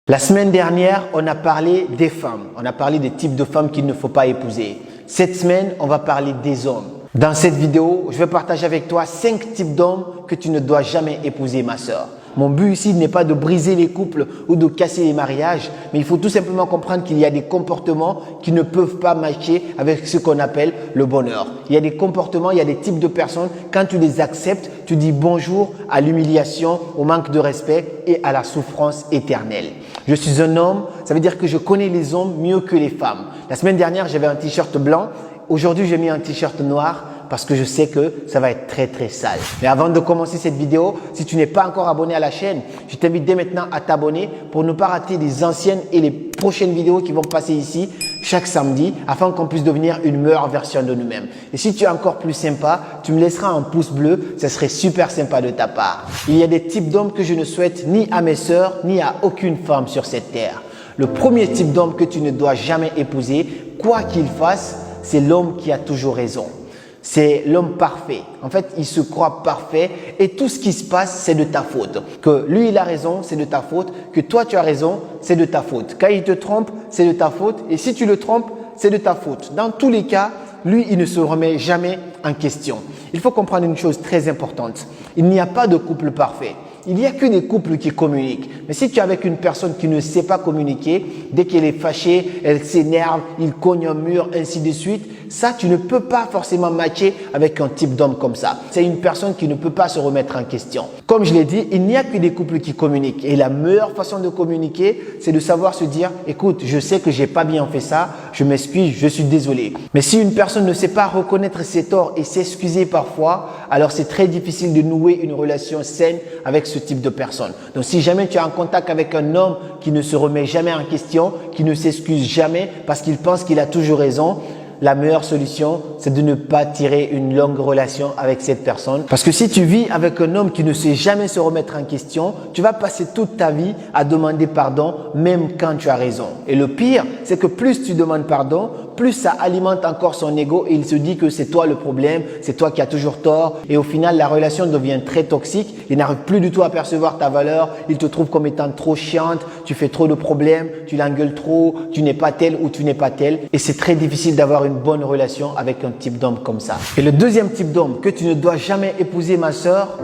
La semaine dernière, on a parlé des femmes. On a parlé des types de femmes qu'il ne faut pas épouser. Cette semaine, on va parler des hommes. Dans cette vidéo, je vais partager avec toi 5 types d'hommes que tu ne dois jamais épouser, ma sœur. Mon but ici n'est pas de briser les couples ou de casser les mariages, mais il faut tout simplement comprendre qu'il y a des comportements qui ne peuvent pas matcher avec ce qu'on appelle le bonheur. Il y a des comportements, il y a des types de personnes, quand tu les acceptes, tu dis bonjour à l'humiliation, au manque de respect et à la souffrance éternelle. Je suis un homme, ça veut dire que je connais les hommes mieux que les femmes. La semaine dernière, j'avais un t-shirt blanc. Aujourd'hui, j'ai mis un t-shirt noir parce que je sais que ça va être très sale. Mais avant de commencer cette vidéo, si tu n'es pas encore abonné à la chaîne, je t'invite dès maintenant à t'abonner pour ne pas rater les anciennes et les prochaines vidéos qui vont passer ici chaque samedi afin qu'on puisse devenir une meilleure version de nous-mêmes. Et si tu es encore plus sympa, tu me laisseras un pouce bleu, ça serait super sympa de ta part. Il y a des types d'hommes que je ne souhaite ni à mes sœurs ni à aucune femme sur cette terre. Le premier type d'homme que tu ne dois jamais épouser, quoi qu'il fasse, c'est l'homme qui a toujours raison. C'est l'homme parfait. En fait, il se croit parfait et tout ce qui se passe, c'est de ta faute. Que lui, il a raison, c'est de ta faute. Que toi, tu as raison, c'est de ta faute. Quand il te trompe, c'est de ta faute. Et si tu le trompes, c'est de ta faute. Dans tous les cas, lui, il ne se remet jamais en question. Il faut comprendre une chose très importante. Il n'y a pas de couple parfait. Il n'y a que des couples qui communiquent. Mais si tu es avec une personne qui ne sait pas communiquer, dès qu'elle est fâchée, elle s'énerve, il cogne un mur, ainsi de suite, ça, tu ne peux pas forcément matcher avec un type d'homme comme ça. C'est une personne qui ne peut pas se remettre en question. Comme je l'ai dit, il n'y a que des couples qui communiquent. Et la meilleure façon de communiquer, c'est de savoir se dire, écoute, je sais que j'ai pas bien fait ça, je m'excuse, je suis désolé. Mais si une personne ne sait pas reconnaître ses torts et s'excuser parfois, alors c'est très difficile de nouer une relation saine avec ce type de personne. Donc si jamais tu es en contact avec un homme qui ne se remet jamais en question, qui ne s'excuse jamais parce qu'il pense qu'il a toujours raison, la meilleure solution, c'est de ne pas tirer une longue relation avec cette personne. Parce que si tu vis avec un homme qui ne sait jamais se remettre en question, tu vas passer toute ta vie à demander pardon, même quand tu as raison. Et le pire, c'est que plus tu demandes pardon, plus ça alimente encore son ego et il se dit que c'est toi le problème, c'est toi qui as toujours tort. Et au final, la relation devient très toxique. Il n'arrive plus du tout à percevoir ta valeur. Il te trouve comme étant trop chiante, tu fais trop de problèmes, tu l'engueules trop, tu n'es pas tel ou tu n'es pas tel. Et c'est très difficile d'avoir une bonne relation avec un type d'homme comme ça. Et le deuxième type d'homme que tu ne dois jamais épouser, ma sœur,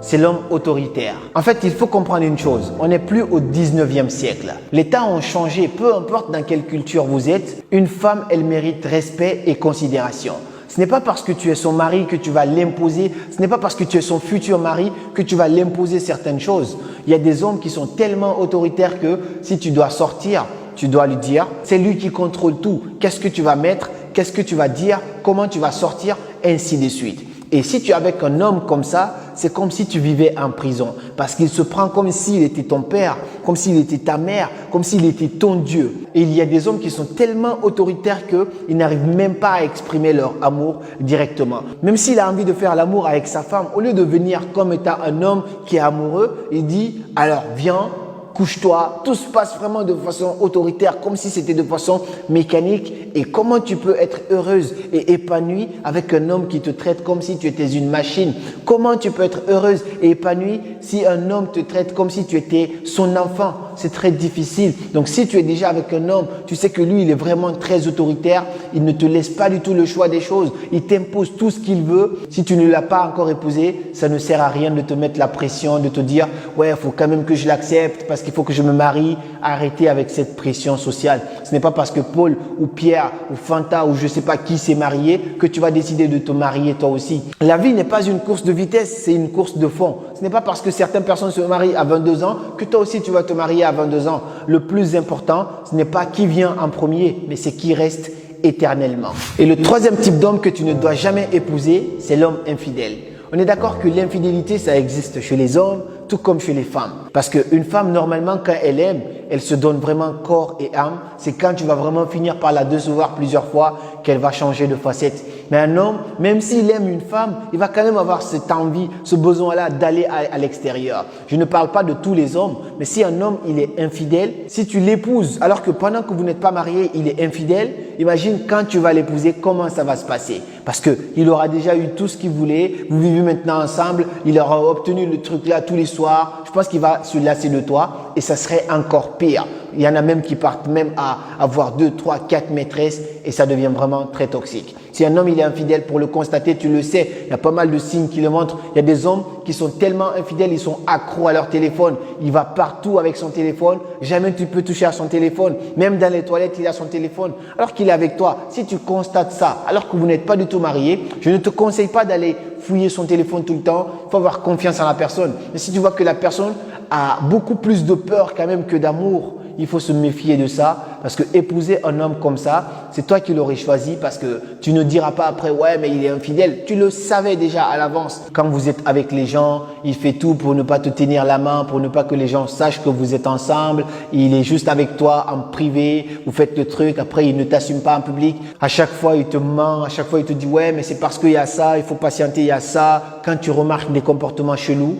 c'est l'homme autoritaire. En fait, il faut comprendre une chose. On n'est plus au 19e siècle. Les temps ont changé. Peu importe dans quelle culture vous êtes, une femme, elle mérite respect et considération. Ce n'est pas parce que tu es son mari que tu vas l'imposer. Ce n'est pas parce que tu es son futur mari que tu vas l'imposer certaines choses. Il y a des hommes qui sont tellement autoritaires que si tu dois sortir, tu dois lui dire, c'est lui qui contrôle tout. Qu'est-ce que tu vas mettre? Qu'est-ce que tu vas dire? Comment tu vas sortir? Ainsi de suite. Et si tu es avec un homme comme ça, c'est comme si tu vivais en prison. Parce qu'il se prend comme s'il était ton père, comme s'il était ta mère, comme s'il était ton Dieu. Et il y a des hommes qui sont tellement autoritaires qu'ils n'arrivent même pas à exprimer leur amour directement. Même s'il a envie de faire l'amour avec sa femme, au lieu de venir comme étant un homme qui est amoureux, il dit « alors viens ». Couche-toi, tout se passe vraiment de façon autoritaire, comme si c'était de façon mécanique. Et comment tu peux être heureuse et épanouie avec un homme qui te traite comme si tu étais une machine? Comment tu peux être heureuse et épanouie si un homme te traite comme si tu étais son enfant? C'est très difficile. Donc si tu es déjà avec un homme, tu sais que lui, il est vraiment très autoritaire. Il ne te laisse pas du tout le choix des choses. Il t'impose tout ce qu'il veut. Si tu ne l'as pas encore épousé, ça ne sert à rien de te mettre la pression, de te dire « ouais, il faut quand même que je l'accepte parce qu'il faut que je me marie ». Arrêtez avec cette pression sociale. Ce n'est pas parce que Paul ou Pierre ou Fanta ou je ne sais pas qui s'est marié que tu vas décider de te marier toi aussi. La vie n'est pas une course de vitesse, c'est une course de fond. Ce n'est pas parce que certaines personnes se marient à 22 ans que toi aussi tu vas te marier à 22 ans. Le plus important, ce n'est pas qui vient en premier, mais c'est qui reste éternellement. Et le troisième type d'homme que tu ne dois jamais épouser, c'est l'homme infidèle. On est d'accord que l'infidélité, ça existe chez les hommes, tout comme chez les femmes. Parce qu'une femme, normalement, quand elle aime, elle se donne vraiment corps et âme. C'est quand tu vas vraiment finir par la décevoir plusieurs fois qu'elle va changer de facette. Mais un homme, même s'il aime une femme, il va quand même avoir cette envie, ce besoin-là d'aller à l'extérieur. Je ne parle pas de tous les hommes, mais si un homme, il est infidèle, si tu l'épouses alors que pendant que vous n'êtes pas mariés, il est infidèle, imagine quand tu vas l'épouser, comment ça va se passer. Parce qu'il aura déjà eu tout ce qu'il voulait, vous vivez maintenant ensemble, il aura obtenu le truc là tous les soirs, je pense qu'il va se lasser de toi et et ça serait encore pire. Il y en a même qui partent même à avoir 2, 3, 4 maîtresses et ça devient vraiment très toxique. Si un homme il est infidèle, pour le constater, tu le sais, il y a pas mal de signes qui le montrent. Il y a des hommes qui sont tellement infidèles, ils sont accros à leur téléphone. Il va partout avec son téléphone. Jamais tu peux toucher à son téléphone. Même dans les toilettes, il a son téléphone alors qu'il est avec toi. Si tu constates ça, alors que vous n'êtes pas du tout marié, je ne te conseille pas d'aller fouiller son téléphone tout le temps. Il faut avoir confiance en la personne. Mais si tu vois que la personne a beaucoup plus de peur quand même que d'amour, il faut se méfier de ça parce que épouser un homme comme ça, c'est toi qui l'aurais choisi parce que tu ne diras pas après « ouais, mais il est infidèle ». Tu le savais déjà à l'avance. Quand vous êtes avec les gens, il fait tout pour ne pas te tenir la main, pour ne pas que les gens sachent que vous êtes ensemble. Il est juste avec toi en privé, vous faites le truc, après il ne t'assume pas en public. À chaque fois, il te ment, à chaque fois, il te dit « ouais, mais c'est parce qu'il y a ça, il faut patienter, il y a ça ». Quand tu remarques des comportements chelous,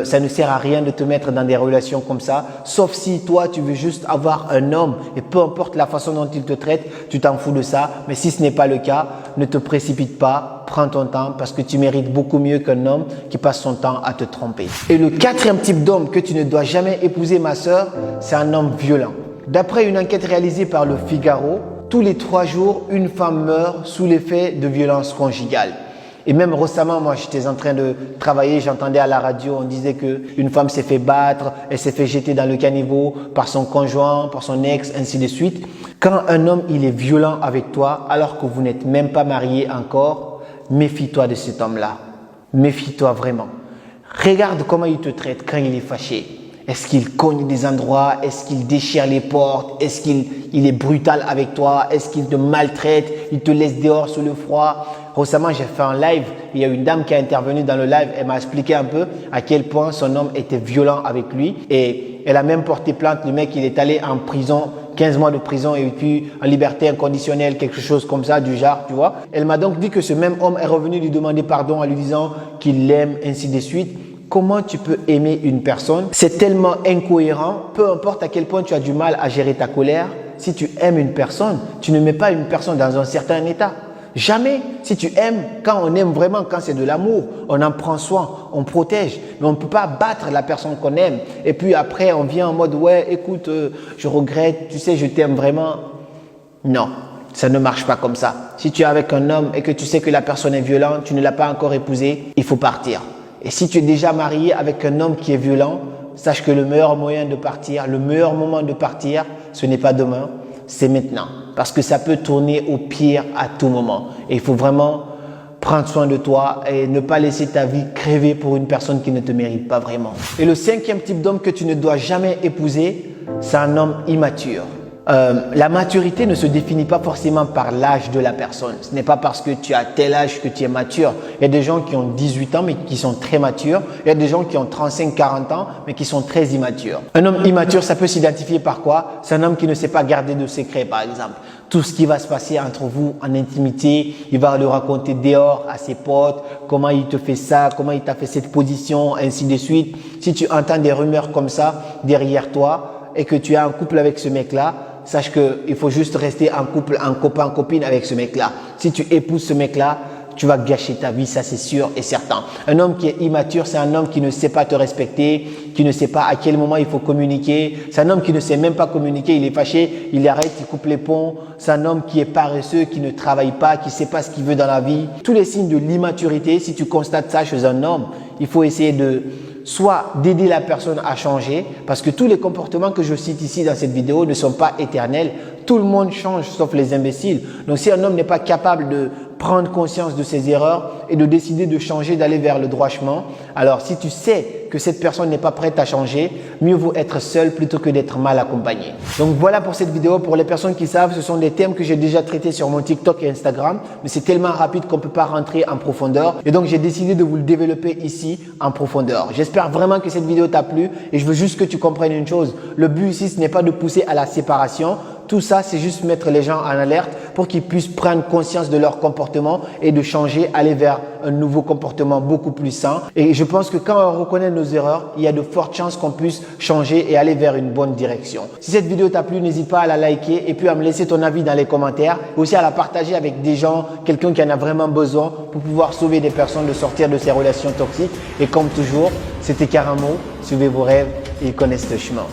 ça ne sert à rien de te mettre dans des relations comme ça, sauf si toi tu veux juste avoir un homme et peu importe la façon dont il te traite, tu t'en fous de ça. Mais si ce n'est pas le cas, ne te précipite pas, prends ton temps parce que tu mérites beaucoup mieux qu'un homme qui passe son temps à te tromper. Et le quatrième type d'homme que tu ne dois jamais épouser, ma sœur, c'est un homme violent. D'après une enquête réalisée par le Figaro, tous les 3 jours, une femme meurt sous l'effet de violences conjugales. Et même récemment, moi, j'étais en train de travailler, j'entendais à la radio, on disait qu'une femme s'est fait battre, elle s'est fait jeter dans le caniveau par son conjoint, par son ex, ainsi de suite. Quand un homme, il est violent avec toi, alors que vous n'êtes même pas marié encore, méfie-toi de cet homme-là. Méfie-toi vraiment. Regarde comment il te traite quand il est fâché. Est-ce qu'il cogne des endroits? Est-ce qu'il déchire les portes? Est-ce qu'il est brutal avec toi? Est-ce qu'il te maltraite? Il te laisse dehors sous le froid? Récemment, j'ai fait un live. Il y a une dame qui a intervenu dans le live. Elle m'a expliqué un peu à quel point son homme était violent avec lui. Et elle a même porté plainte. Le mec, il est allé en prison, 15 mois de prison et puis en liberté inconditionnelle, quelque chose comme ça, du genre, tu vois. Elle m'a donc dit que ce même homme est revenu lui demander pardon en lui disant qu'il l'aime, ainsi de suite. Comment tu peux aimer une personne? C'est tellement incohérent. Peu importe à quel point tu as du mal à gérer ta colère, si tu aimes une personne, tu ne mets pas une personne dans un certain état. Jamais. Si tu aimes, quand on aime vraiment, quand c'est de l'amour, on en prend soin, on protège. Mais on ne peut pas battre la personne qu'on aime. Et puis après, on vient en mode « ouais, écoute, je regrette, tu sais, je t'aime vraiment ». Non, ça ne marche pas comme ça. Si tu es avec un homme et que tu sais que la personne est violente, tu ne l'as pas encore épousé, il faut partir. Et si tu es déjà marié avec un homme qui est violent, sache que le meilleur moyen de partir, le meilleur moment de partir, ce n'est pas demain, c'est maintenant. Parce que ça peut tourner au pire à tout moment. Et il faut vraiment prendre soin de toi et ne pas laisser ta vie crever pour une personne qui ne te mérite pas vraiment. Et le 5e type d'homme que tu ne dois jamais épouser, c'est un homme immature. La maturité ne se définit pas forcément par l'âge de la personne. Ce n'est pas parce que tu as tel âge que tu es mature. Il y a des gens qui ont 18 ans mais qui sont très matures. Il y a des gens qui ont 35-40 ans mais qui sont très immatures. Un homme immature, ça peut s'identifier par quoi? C'est un homme qui ne sait pas garder de secret, par exemple. Tout ce qui va se passer entre vous en intimité, il va le raconter dehors à ses potes, comment il te fait ça, comment il t'a fait cette position, ainsi de suite. Si tu entends des rumeurs comme ça derrière toi et que tu as un couple avec ce mec-là, sache qu'il faut juste rester en couple, en copain, en copine avec ce mec-là. Si tu épouses ce mec-là, tu vas gâcher ta vie, ça c'est sûr et certain. Un homme qui est immature, c'est un homme qui ne sait pas te respecter, qui ne sait pas à quel moment il faut communiquer. C'est un homme qui ne sait même pas communiquer, il est fâché, il arrête, il coupe les ponts. C'est un homme qui est paresseux, qui ne travaille pas, qui ne sait pas ce qu'il veut dans la vie. Tous les signes de l'immaturité, si tu constates ça chez un homme, il faut essayer de soit d'aider la personne à changer, parce que tous les comportements que je cite ici dans cette vidéo ne sont pas éternels. Tout le monde change sauf les imbéciles. Donc si un homme n'est pas capable de prendre conscience de ses erreurs et de décider de changer, d'aller vers le droit chemin, alors si tu sais que cette personne n'est pas prête à changer, mieux vaut être seul plutôt que d'être mal accompagné. Donc voilà pour cette vidéo. Pour les personnes qui savent, ce sont des thèmes que j'ai déjà traités sur mon TikTok et Instagram, mais c'est tellement rapide qu'on ne peut pas rentrer en profondeur. Et donc j'ai décidé de vous le développer ici en profondeur. J'espère vraiment que cette vidéo t'a plu et je veux juste que tu comprennes une chose. Le but ici, ce n'est pas de pousser à la séparation. Tout ça, c'est juste mettre les gens en alerte pour qu'ils puissent prendre conscience de leur comportement et de changer, aller vers un nouveau comportement beaucoup plus sain. Et je pense que quand on reconnaît nos erreurs, il y a de fortes chances qu'on puisse changer et aller vers une bonne direction. Si cette vidéo t'a plu, n'hésite pas à la liker et puis à me laisser ton avis dans les commentaires. Et aussi à la partager avec des gens, quelqu'un qui en a vraiment besoin pour pouvoir sauver des personnes de sortir de ces relations toxiques. Et comme toujours, c'était Karamo. Suivez vos rêves et connaissez le chemin.